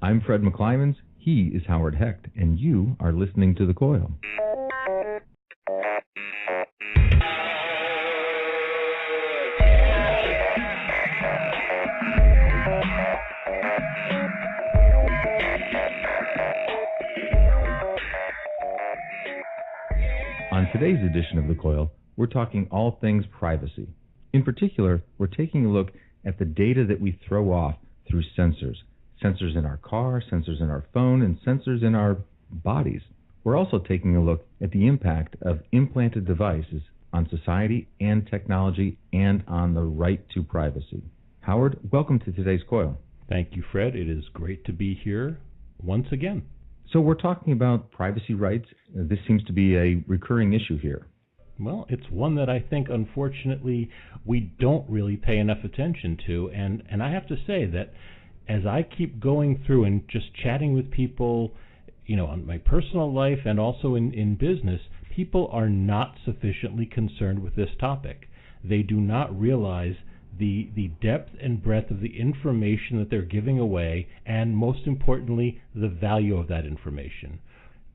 I'm Fred McClimans, he is Howard Hecht, and you are listening to The Coil. On today's edition of The Coil, we're talking all things privacy. In particular, we're taking a look at the data that we throw off through sensors. Sensors in our car, sensors in our phone, and sensors in our bodies. We're also taking a look at the impact of implanted devices on society and technology and on the right to privacy. Howard, welcome to today's Coil. Thank you, Fred. It is great to be here once again. So we're talking about privacy rights. This seems to be a recurring issue here. Well, it's one that I think, unfortunately, we don't really pay enough attention to. And I have to say that as I keep going through and just chatting with people, on my personal life and also in business, people are not sufficiently concerned with this topic. They do not realize the depth and breadth of the information that they're giving away, and most importantly, the value of that information.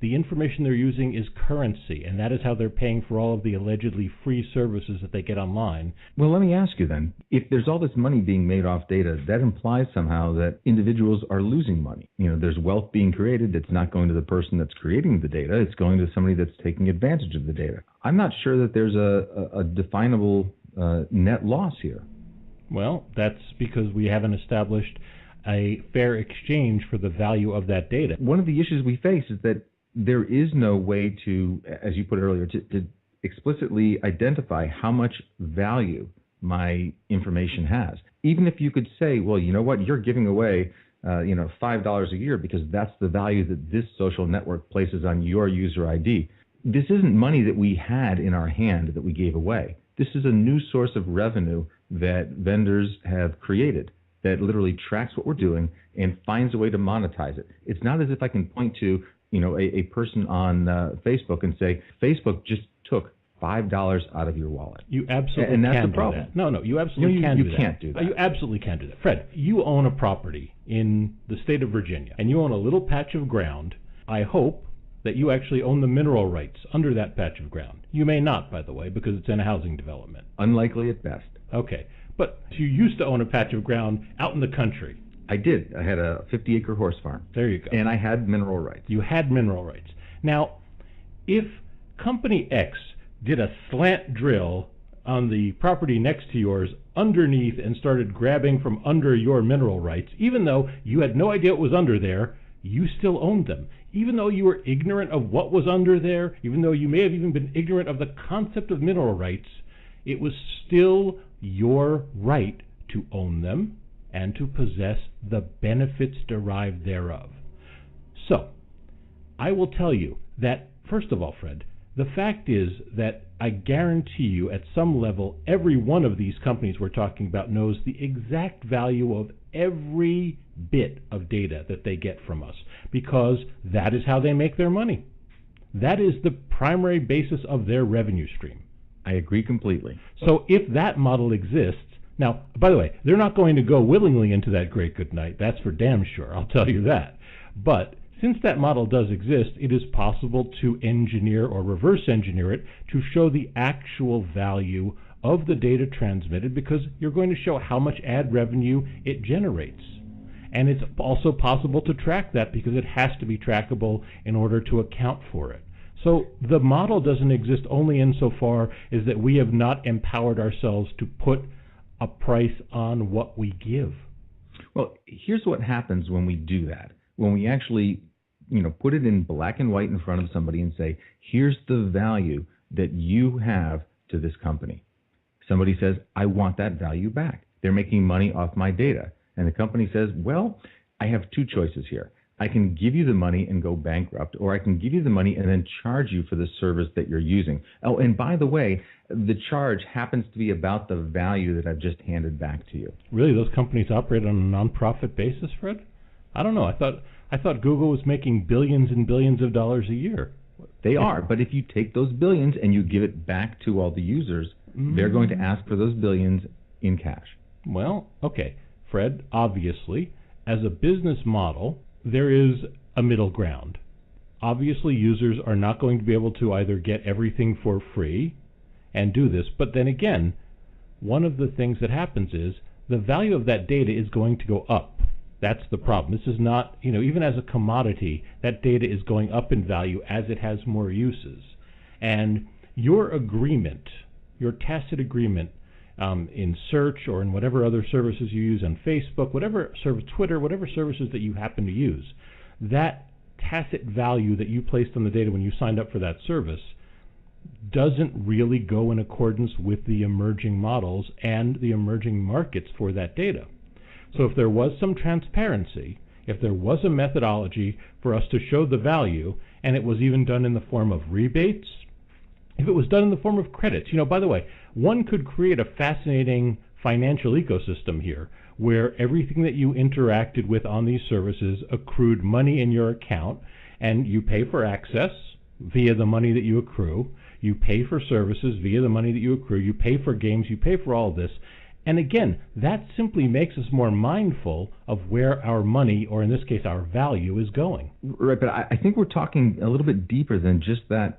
The information they're using is currency, and that is how they're paying for all of the allegedly free services that they get online. Well, let me ask you then, if there's all this money being made off data, that implies somehow that individuals are losing money. There's wealth being created that's not going to the person that's creating the data, it's going to somebody that's taking advantage of the data. I'm not sure that there's a definable net loss here. Well, that's because we haven't established a fair exchange for the value of that data. One of the issues we face is that there is no way to, as you put it earlier, to explicitly identify how much value my information has. Even if you could say, well, you know what, you're giving away $5 a year because that's the value that this social network places on your user ID. This isn't money that we had in our hand that we gave away. This is a new source of revenue that vendors have created that literally tracks what we're doing and finds a way to monetize it. It's not as if I can point to a person on Facebook and say, Facebook just took $5 out of your wallet. You absolutely and that's can the problem. Do that. No, you absolutely can't do that. You can't do that. You absolutely can't do that. Fred, you own a property in the state of Virginia, and you own a little patch of ground. I hope that you actually own the mineral rights under that patch of ground. You may not, by the way, because it's in a housing development. Unlikely at best. Okay, but you used to own a patch of ground out in the country. I did. I had a 50-acre horse farm. There you go. And I had mineral rights. You had mineral rights. Now, if Company X did a slant drill on the property next to yours underneath and started grabbing from under your mineral rights, even though you had no idea what was under there, you still owned them. Even though you were ignorant of what was under there, even though you may have even been ignorant of the concept of mineral rights, it was still your right to own them and to possess the benefits derived thereof. So, I will tell you that, first of all, Fred, the fact is that I guarantee you at some level every one of these companies we're talking about knows the exact value of every bit of data that they get from us, because that is how they make their money. That is the primary basis of their revenue stream. I agree completely. So if that model exists, now, by the way, they're not going to go willingly into that great good night. That's for damn sure, I'll tell you that. But since that model does exist, it is possible to engineer or reverse engineer it to show the actual value of the data transmitted, because you're going to show how much ad revenue it generates. And it's also possible to track that because it has to be trackable in order to account for it. So the model doesn't exist only insofar as that we have not empowered ourselves to put a price on what we give. Well, here's what happens when we do that. When we actually, put it in black and white in front of somebody and say, here's the value that you have to this company. Somebody says, I want that value back. They're making money off my data. And the company says, well, I have two choices here. I can give you the money and go bankrupt, or I can give you the money and then charge you for the service that you're using. Oh, and by the way, the charge happens to be about the value that I've just handed back to you. Really, those companies operate on a non-profit basis, Fred? I don't know. I thought Google was making billions and billions of dollars a year. They are, but if you take those billions and you give it back to all the users, they're going to ask for those billions in cash. Well, okay, Fred, obviously, as a business model, there is a middle ground. Obviously, users are not going to be able to either get everything for free and do this, but then again, one of the things that happens is the value of that data is going to go up. That's the problem. This is not, even as a commodity, that data is going up in value as it has more uses. And your agreement, your tacit agreement in search or in whatever other services you use on Facebook, whatever service, Twitter, whatever services that you happen to use, that tacit value that you placed on the data when you signed up for that service doesn't really go in accordance with the emerging models and the emerging markets for that data. So if there was some transparency, if there was a methodology for us to show the value, and it was even done in the form of rebates, if it was done in the form of credits, by the way, one could create a fascinating financial ecosystem here where everything that you interacted with on these services accrued money in your account, and you pay for access via the money that you accrue, you pay for services via the money that you accrue, you pay for games, you pay for all of this. And again, that simply makes us more mindful of where our money, or in this case, our value, is going. Right, but I think we're talking a little bit deeper than just that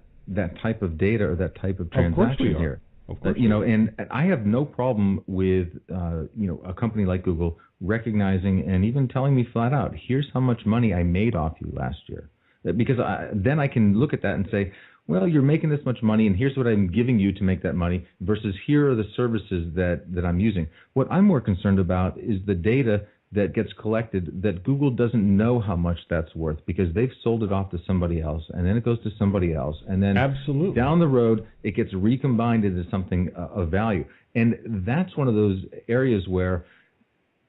type of data or that type of transaction here. Of course, and I have no problem with a company like Google recognizing and even telling me flat out, here's how much money I made off you last year, because then I can look at that and say, well, you're making this much money, and here's what I'm giving you to make that money, versus here are the services that I'm using. What I'm more concerned about is the data that gets collected that Google doesn't know how much that's worth because they've sold it off to somebody else, and then it goes to somebody else, and then absolutely down the road it gets recombined into something of value. And that's one of those areas where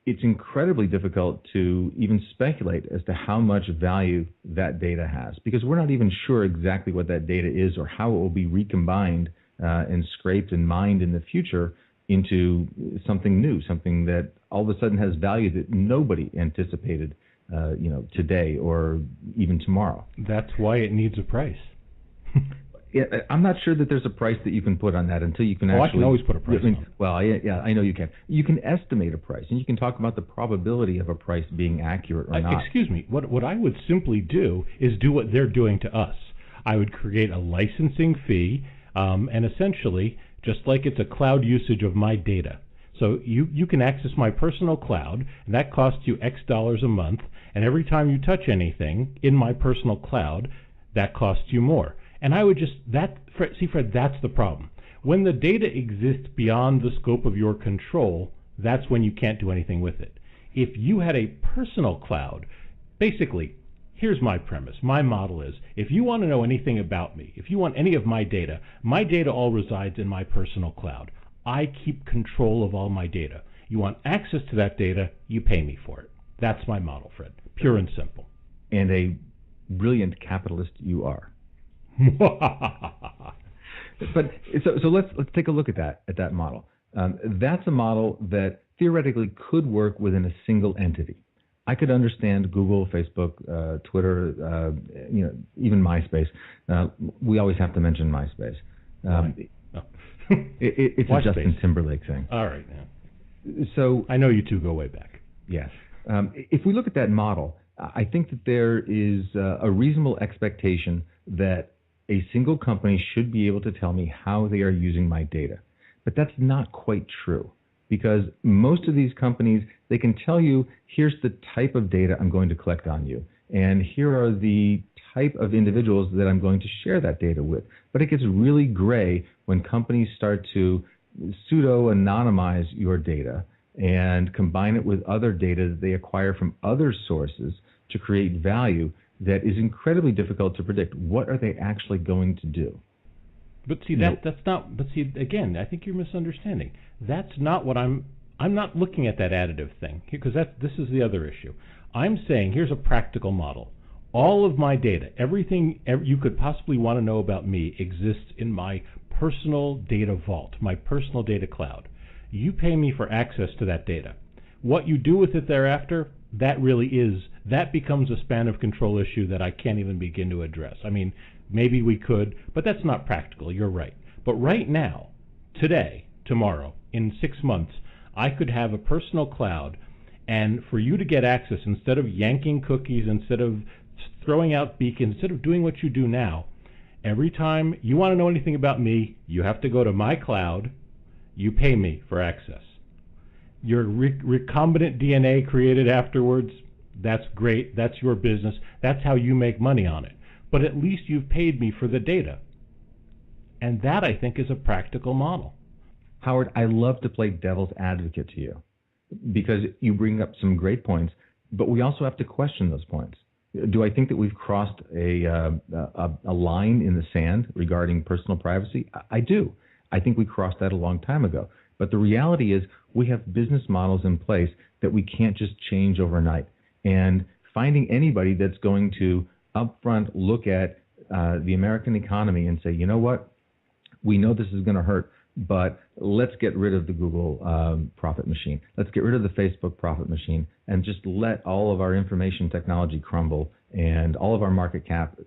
it's incredibly difficult to even speculate as to how much value that data has, because we're not even sure exactly what that data is or how it will be recombined and scraped and mined in the future into something new, something that all of a sudden has value that nobody anticipated, today or even tomorrow. That's why it needs a price. Yeah, I'm not sure that there's a price that you can put on that until you can actually... I can always put a price on it. Well, I know you can. You can estimate a price, and you can talk about the probability of a price being accurate or not. Excuse me. What I would simply do is do what they're doing to us. I would create a licensing fee, and essentially, just like it's a cloud usage of my data. So you can access my personal cloud, and that costs you X dollars a month, and every time you touch anything in my personal cloud, that costs you more. And I would just, Fred, that's the problem. When the data exists beyond the scope of your control, that's when you can't do anything with it. If you had a personal cloud, basically, here's my premise. My model is, if you want to know anything about me, if you want any of my data all resides in my personal cloud. I keep control of all my data. You want access to that data, you pay me for it. That's my model, Fred. Pure and simple. And a brilliant capitalist you are. But so let's take a look at that model. That's a model that theoretically could work within a single entity. I could understand Google, Facebook, Twitter, even MySpace. We always have to mention MySpace. It's a Justin Timberlake thing. All right, man. So I know you two go way back. Yes. If we look at that model, I think that there is a reasonable expectation that a single company should be able to tell me how they are using my data. But that's not quite true, because most of these companies, they can tell you, here's the type of data I'm going to collect on you, and here are the type of individuals that I'm going to share that data with. But it gets really gray when companies start to pseudo-anonymize your data and combine it with other data that they acquire from other sources to create value that is incredibly difficult to predict. What are they actually going to do? But see, that's not, but see, again, I think you're misunderstanding. That's not what I'm not looking at that additive thing, because this is the other issue. I'm saying, here's a practical model. All of my data, everything you could possibly want to know about me exists in my personal data vault, my personal data cloud. You pay me for access to that data. What you do with it thereafter, that becomes a span of control issue that I can't even begin to address. I mean, maybe we could, but that's not practical. You're right. But right now, today, tomorrow, in 6 months, I could have a personal cloud, And for you to get access, instead of yanking cookies, instead of throwing out beacons, instead of doing what you do now, every time you want to know anything about me, you have to go to my cloud, you pay me for access. Your recombinant DNA created afterwards, that's great, that's your business, that's how you make money on it. But at least you've paid me for the data. And that, I think, is a practical model. Howard, I love to play devil's advocate to you because you bring up some great points, but we also have to question those points. Do I think that we've crossed a line in the sand regarding personal privacy? I do. I think we crossed that a long time ago. But the reality is we have business models in place that we can't just change overnight. And finding anybody that's going to upfront look at the American economy and say, you know what, we know this is going to hurt, but let's get rid of the Google profit machine. Let's get rid of the Facebook profit machine and just let all of our information technology crumble and all of our market cap,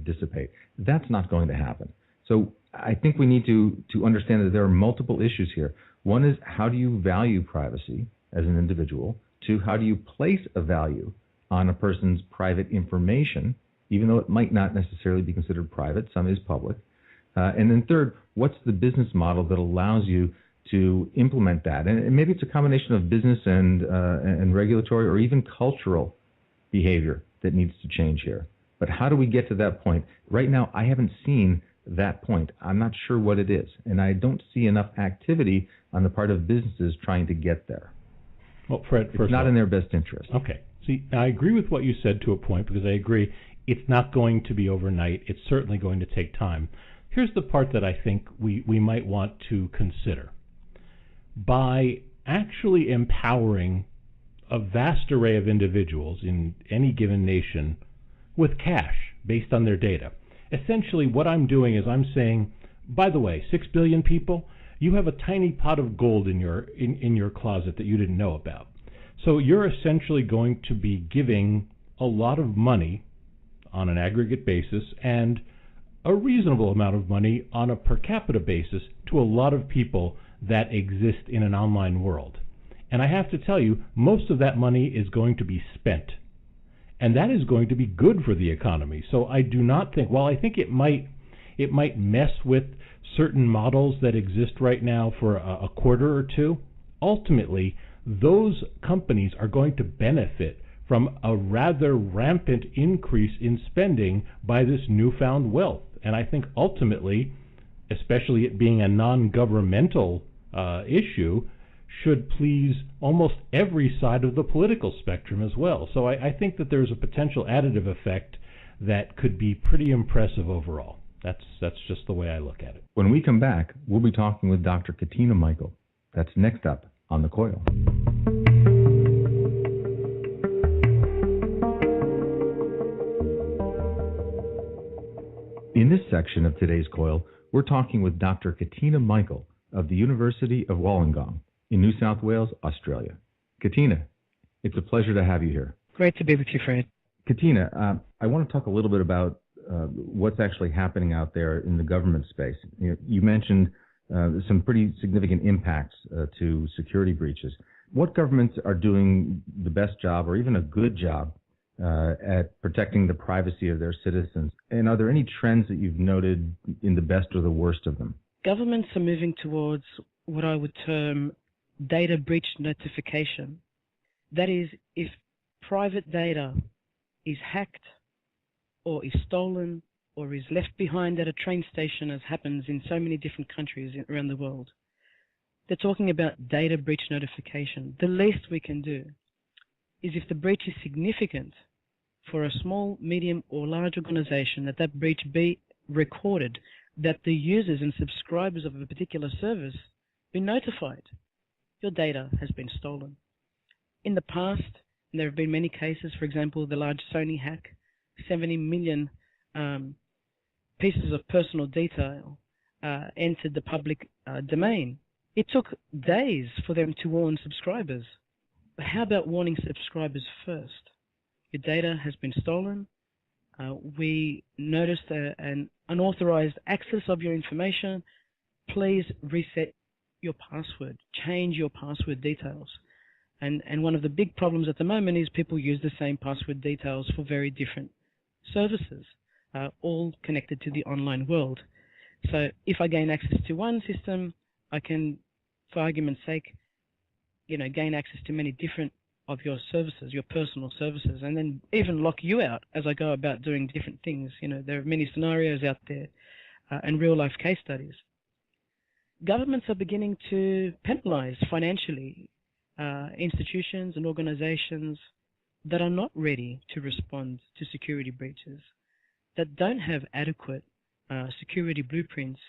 dissipate. That's not going to happen. So I think we need to understand that there are multiple issues here. One is, how do you value privacy as an individual? Two, how do you place a value on a person's private information, even though it might not necessarily be considered private, some is public. And then third, what's the business model that allows you to implement that? And maybe it's a combination of business and regulatory or even cultural behavior that needs to change here. But how do we get to that point? Right now, I haven't seen that point. I'm not sure what it is. And I don't see enough activity on the part of businesses trying to get there. Well, Fred, it's not in their best interest. Okay. See, I agree with what you said to a point, because I agree it's not going to be overnight. It's certainly going to take time. Here's the part that I think we might want to consider. By actually empowering a vast array of individuals in any given nation with cash based on their data, essentially what I'm doing is I'm saying, by the way, 6 billion people, you have a tiny pot of gold in your closet that you didn't know about. So you're essentially going to be giving a lot of money on an aggregate basis and a reasonable amount of money on a per capita basis to a lot of people that exist in an online world. And I have to tell you, most of that money is going to be spent. And that is going to be good for the economy. So I do not think, while I think it might mess with certain models that exist right now for a quarter or two, ultimately those companies are going to benefit from a rather rampant increase in spending by this newfound wealth. And I think ultimately, especially it being a non-governmental issue, should please almost every side of the political spectrum as well. So I think that there's a potential additive effect that could be pretty impressive overall. That's just the way I look at it. When we come back, we'll be talking with Dr. Katina Michael. That's next up on The Coil. In this section of today's Coil, we're talking with Dr. Katina Michael of the University of Wollongong in New South Wales, Australia. Katina, it's a pleasure to have you here. Great to be with you, Fred. Katina, I want to talk a little bit about what's actually happening out there in the government space. You mentioned some pretty significant impacts to security breaches. What governments are doing the best job or even a good job at protecting the privacy of their citizens? And are there any trends that you've noted in the best or the worst of them? Governments are moving towards what I would term data breach notification. That is, if private data is hacked or is stolen or is left behind at a train station, as happens in so many different countries around the world, they're talking about data breach notification. The least we can do is, if the breach is significant for a small, medium or large organization, that breach be recorded, that the users and subscribers of a particular service be notified. Your data has been stolen. In the past, there have been many cases, for example, the large Sony hack, 70 million pieces of personal detail entered the public domain. It took days for them to warn subscribers. But how about warning subscribers first? Your data has been stolen. We noticed an unauthorized access of your information. Please reset your password. Change your password details. And one of the big problems at the moment is people use the same password details for very different services, all connected to the online world. So if I gain access to one system, I can, for argument's sake, gain access to many different of your services, your personal services, and then even lock you out as I go about doing different things. There are many scenarios out there and real-life case studies. Governments are beginning to penalize financially institutions and organizations that are not ready to respond to security breaches, that don't have adequate security blueprints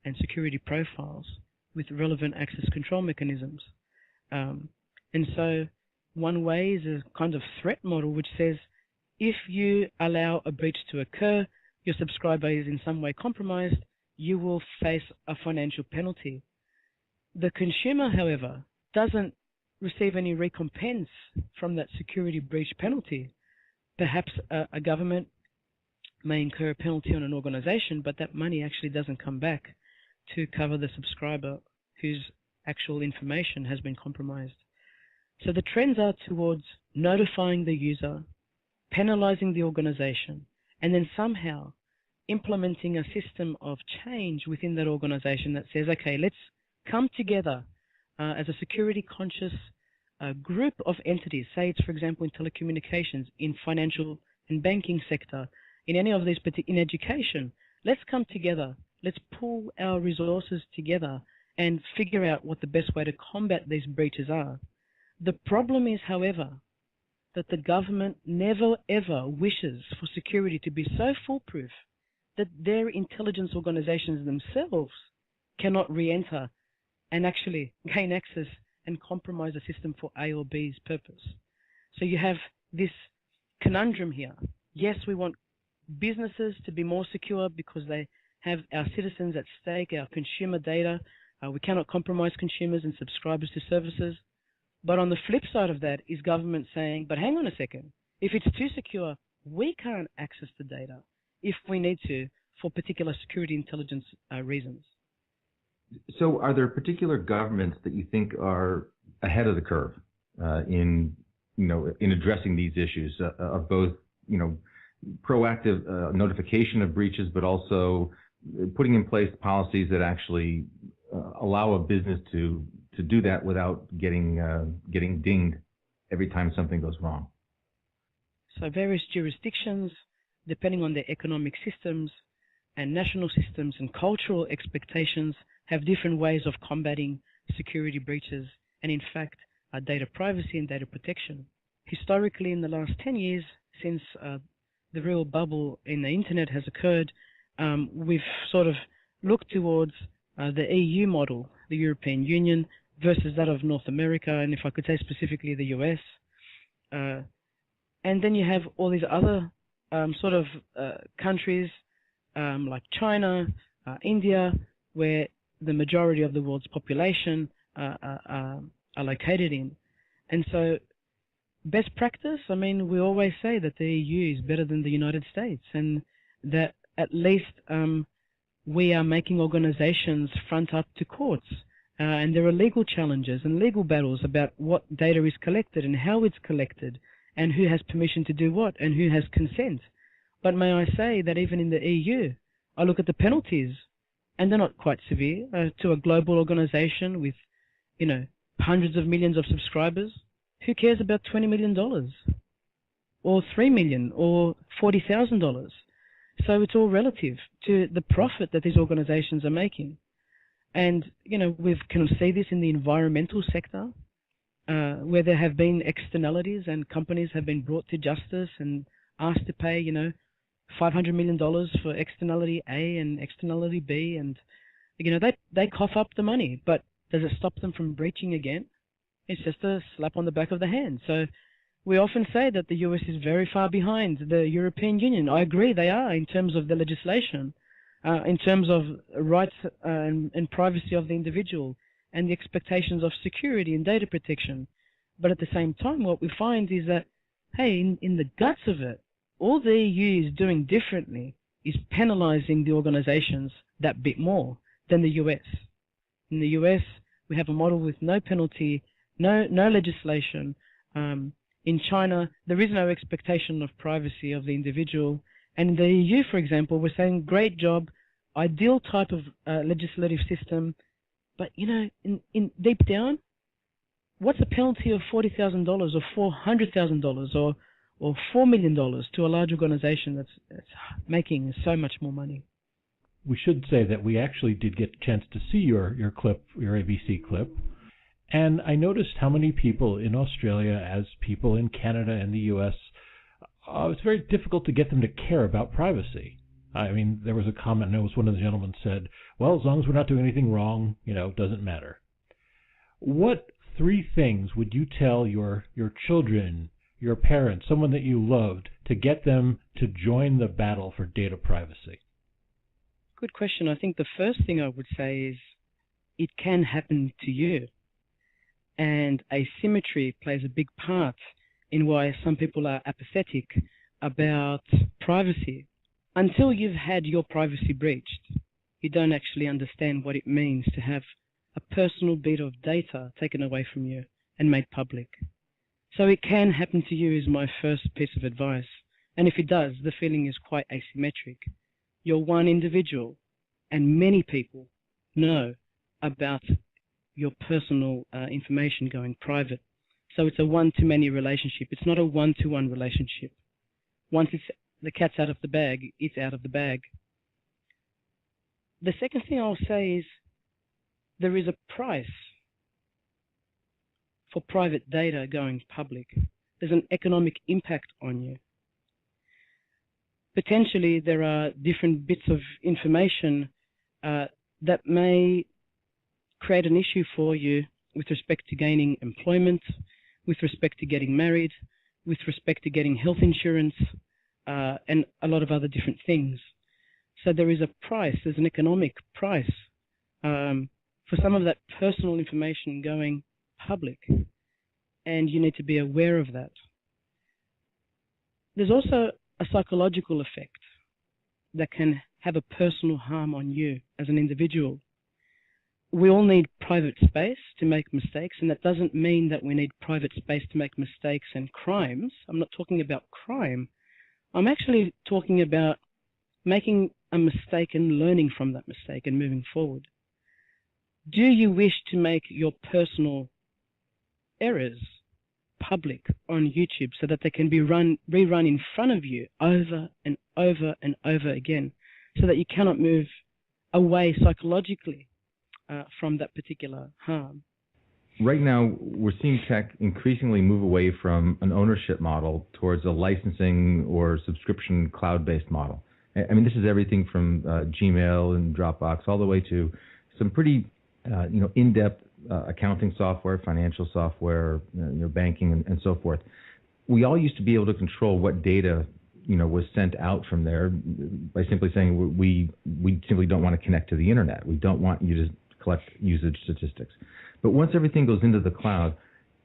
and security profiles with relevant access control mechanisms. And so one way is a kind of threat model which says if you allow a breach to occur, your subscriber is in some way compromised, you will face a financial penalty. The consumer, however, doesn't receive any recompense from that security breach penalty. Perhaps a government may incur a penalty on an organization, but that money actually doesn't come back to cover the subscriber whose actual information has been compromised. So the trends are towards notifying the user, penalizing the organization, and then somehow implementing a system of change within that organization that says, okay, let's come together as a security conscious group of entities. Say it's, for example, in telecommunications, in financial and banking sector, in any of these, in education. Let's come together. Let's pool our resources together and figure out what the best way to combat these breaches are. The problem is, however, that the government never ever wishes for security to be so foolproof that their intelligence organizations themselves cannot re-enter and actually gain access and compromise a system for A or B's purpose. So you have this conundrum here. Yes, we want businesses to be more secure because they have our citizens at stake, our consumer data. We cannot compromise consumers and subscribers to services. But on the flip side of that is government saying, but hang on a second, if it's too secure, we can't access the data if we need to for particular security intelligence reasons. So are there particular governments that you think are ahead of the curve in addressing these issues of both, proactive notification of breaches, but also putting in place policies that actually allow a business to do that without getting dinged every time something goes wrong? So various jurisdictions, depending on their economic systems and national systems and cultural expectations, have different ways of combating security breaches and, in fact, data privacy and data protection. Historically, in the last 10 years, since the real bubble in the internet has occurred, we've sort of looked towards the EU model, the European Union, versus that of North America, and if I could say specifically the US. And then you have all these other countries like China, India, where the majority of the world's population are located in. And so best practice, we always say that the EU is better than the United States, and that at least we are making organizations front up to courts. And there are legal challenges and legal battles about what data is collected and how it's collected and who has permission to do what and who has consent. But may I say that even in the EU, I look at the penalties and they're not quite severe to a global organization with, hundreds of millions of subscribers. Who cares about $20 million or $3 million or $40,000? So it's all relative to the profit that these organizations are making. And, we can see this in the environmental sector, where there have been externalities and companies have been brought to justice and asked to pay, $500 million for externality A and externality B. And, they cough up the money, but does it stop them from breaching again? It's just a slap on the back of the hand. So we often say that the US is very far behind the European Union. I agree they are in terms of the legislation, in terms of rights and privacy of the individual and the expectations of security and data protection. But at the same time, what we find is that, hey, in the guts of it, all the EU is doing differently is penalizing the organizations that bit more than the US. In the US, we have a model with no penalty, No legislation. In China, there is no expectation of privacy of the individual. And in the EU, for example, we're saying, great job, ideal type of legislative system. But, you know, in deep down, what's the penalty of $40,000 or $400,000 or $4 million to a large organization that's making so much more money? We should say that we actually did get a chance to see your clip, your ABC clip. And I noticed how many people in Australia, as people in Canada and the U.S., it's very difficult to get them to care about privacy. I mean, there was a comment, I noticed one of the gentlemen said, well, as long as we're not doing anything wrong, you know, it doesn't matter. What 3 things would you tell your children, your parents, someone that you loved, to get them to join the battle for data privacy? Good question. I think the first thing I would say is it can happen to you. And asymmetry plays a big part in why some people are apathetic about privacy. Until you've had your privacy breached, you don't actually understand what it means to have a personal bit of data taken away from you and made public. So it can happen to you is my first piece of advice. And if it does, the feeling is quite asymmetric. You're one individual, and many people know about your personal information going private. So it's a one-to-many relationship. It's not a one-to-one relationship. Once the cat's out of the bag, it's out of the bag. The second thing I'll say is there is a price for private data going public. There's an economic impact on you. Potentially, there are different bits of information that may create an issue for you with respect to gaining employment, with respect to getting married, with respect to getting health insurance, and a lot of other different things. So there is a price, there's an economic price for some of that personal information going public, and you need to be aware of that. There's also a psychological effect that can have a personal harm on you as an individual. We all need private space to make mistakes, and that doesn't mean that we need private space to make mistakes and crimes. I'm not talking about crime. I'm actually talking about making a mistake and learning from that mistake and moving forward. Do you wish to make your personal errors public on YouTube so that they can be rerun in front of you over and over and over again, so that you cannot move away psychologically from that particular harm? Right now, we're seeing tech increasingly move away from an ownership model towards a licensing or subscription cloud-based model. I mean, this is everything from Gmail and Dropbox all the way to some pretty in-depth accounting software, financial software, banking, and so forth. We all used to be able to control what data was sent out from there by simply saying we simply don't want to connect to the internet. We don't want you to collect usage statistics. But once everything goes into the cloud,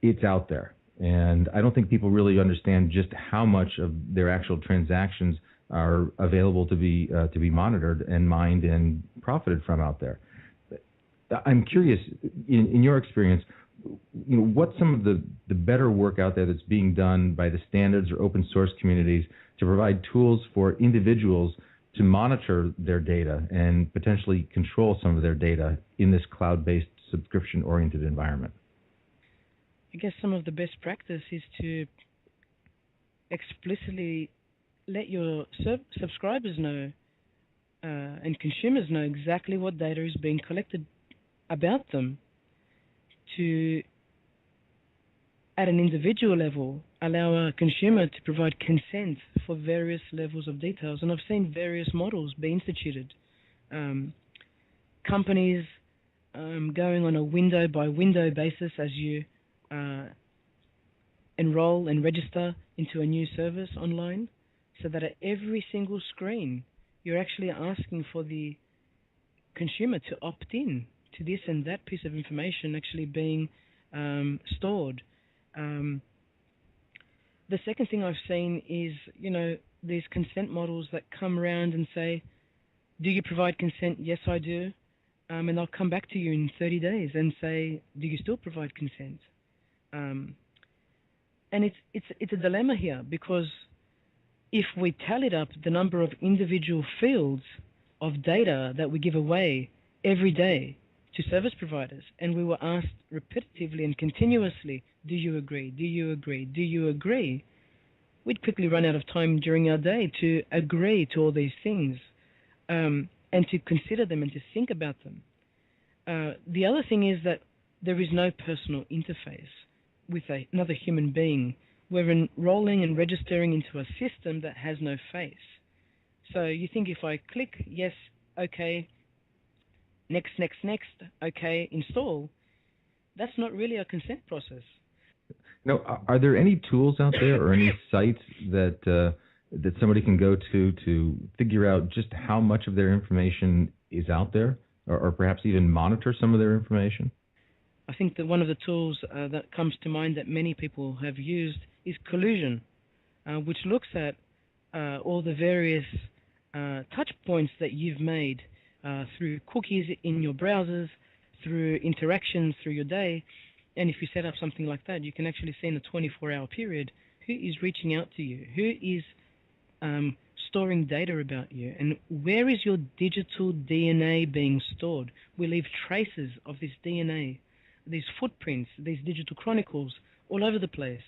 it's out there. And I don't think people really understand just how much of their actual transactions are available to be monitored and mined and profited from out there. I'm curious, in your experience, what's some of the better work out there that's being done by the standards or open source communities to provide tools for individuals to monitor their data and potentially control some of their data in this cloud-based subscription-oriented environment? I guess some of the best practice is to explicitly let your subscribers know and consumers know exactly what data is being collected about them, to, at an individual level, allow a consumer to provide consent for various levels of details. And I've seen various models be instituted. Companies going on a window-by-window basis as you enroll and register into a new service online, so that at every single screen, you're actually asking for the consumer to opt in to this and that piece of information actually being stored. The second thing I've seen is, these consent models that come around and say, do you provide consent? Yes, I do. And I'll come back to you in 30 days and say, do you still provide consent? And it's a dilemma here, because if we tallied up the number of individual fields of data that we give away every day to service providers, and we were asked repetitively and continuously, do you agree, do you agree, do you agree, we'd quickly run out of time during our day to agree to all these things, and to consider them and to think about them. The other thing is that there is no personal interface with another human being. We're enrolling and registering into a system that has no face. So you think if I click yes, okay, next, okay, install, that's not really a consent process. Now, are there any tools out there or any sites that somebody can go to figure out just how much of their information is out there, or perhaps even monitor some of their information? I think that one of the tools that comes to mind that many people have used is Collusion, which looks at all the various touch points that you've made through cookies in your browsers, through interactions through your day. And if you set up something like that, you can actually see in a 24-hour period who is reaching out to you, who is storing data about you, and where is your digital DNA being stored. We leave traces of this DNA, these footprints, these digital chronicles all over the place.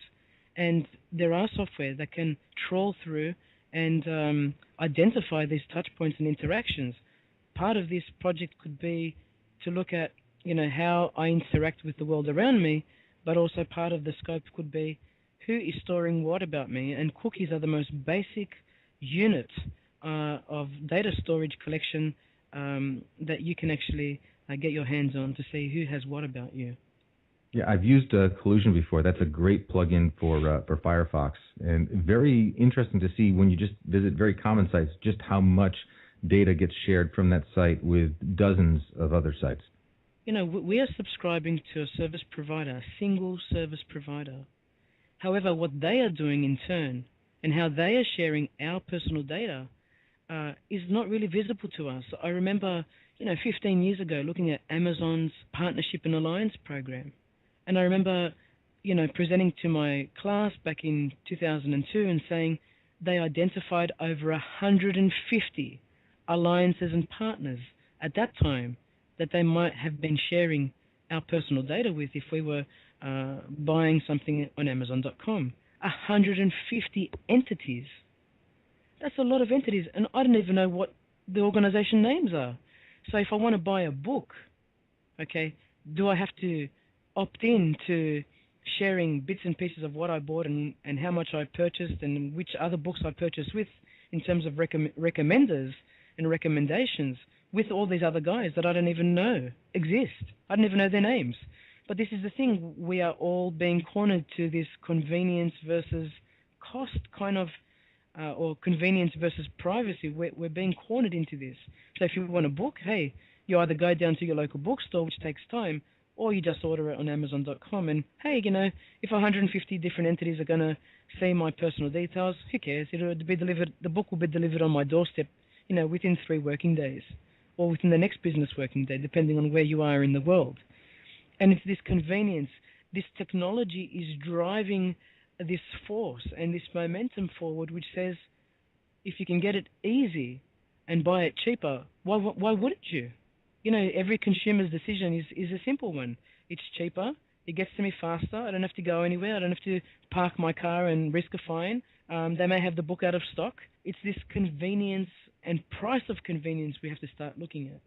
And there are software that can trawl through and identify these touch points and interactions. Part of this project could be to look at, how I interact with the world around me, but also part of the scope could be who is storing what about me. And cookies are the most basic unit of data storage collection that you can actually get your hands on to see who has what about you. Yeah, I've used Collusion before. That's a great plugin for Firefox, and very interesting to see when you just visit very common sites just how much data gets shared from that site with dozens of other sites. We are subscribing to a service provider, a single service provider. However, what they are doing in turn and how they are sharing our personal data is not really visible to us. I remember, 15 years ago looking at Amazon's Partnership and Alliance program. And I remember, presenting to my class back in 2002 and saying they identified over 150 alliances and partners at that time that they might have been sharing our personal data with if we were buying something on Amazon.com. 150 entities. That's a lot of entities, and I don't even know what the organization names are. So if I want to buy a book, okay, do I have to opt in to sharing bits and pieces of what I bought and how much I purchased and which other books I purchased with in terms of recommenders and recommendations with all these other guys that I don't even know exist? I don't even know their names. But this is the thing, we are all being cornered to this convenience versus cost kind of, or convenience versus privacy. We're being cornered into this. So if you want a book, hey, you either go down to your local bookstore, which takes time, or you just order it on Amazon.com. And hey, if 150 different entities are going to see my personal details, who cares? It'll be delivered. The book will be delivered on my doorstep, within 3 working days, or within the next business working day, depending on where you are in the world. And it's this convenience, this technology is driving this force and this momentum forward, which says, if you can get it easy and buy it cheaper, why wouldn't you? Every consumer's decision is a simple one. It's cheaper, it gets to me faster, I don't have to go anywhere, I don't have to park my car and risk a fine. They may have the book out of stock. It's this convenience and price of convenience we have to start looking at.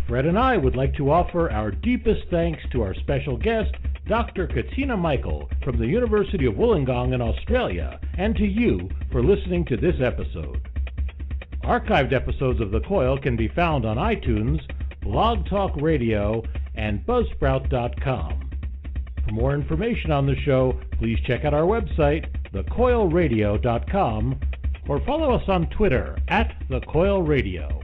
Fred and I would like to offer our deepest thanks to our special guest, Dr. Katina Michael from the University of Wollongong in Australia, and to you for listening to this episode. Archived episodes of The Coil can be found on iTunes, Blog Talk Radio, and Buzzsprout.com. For more information on the show, please check out our website, thecoilradio.com, or follow us on Twitter @thecoilradio.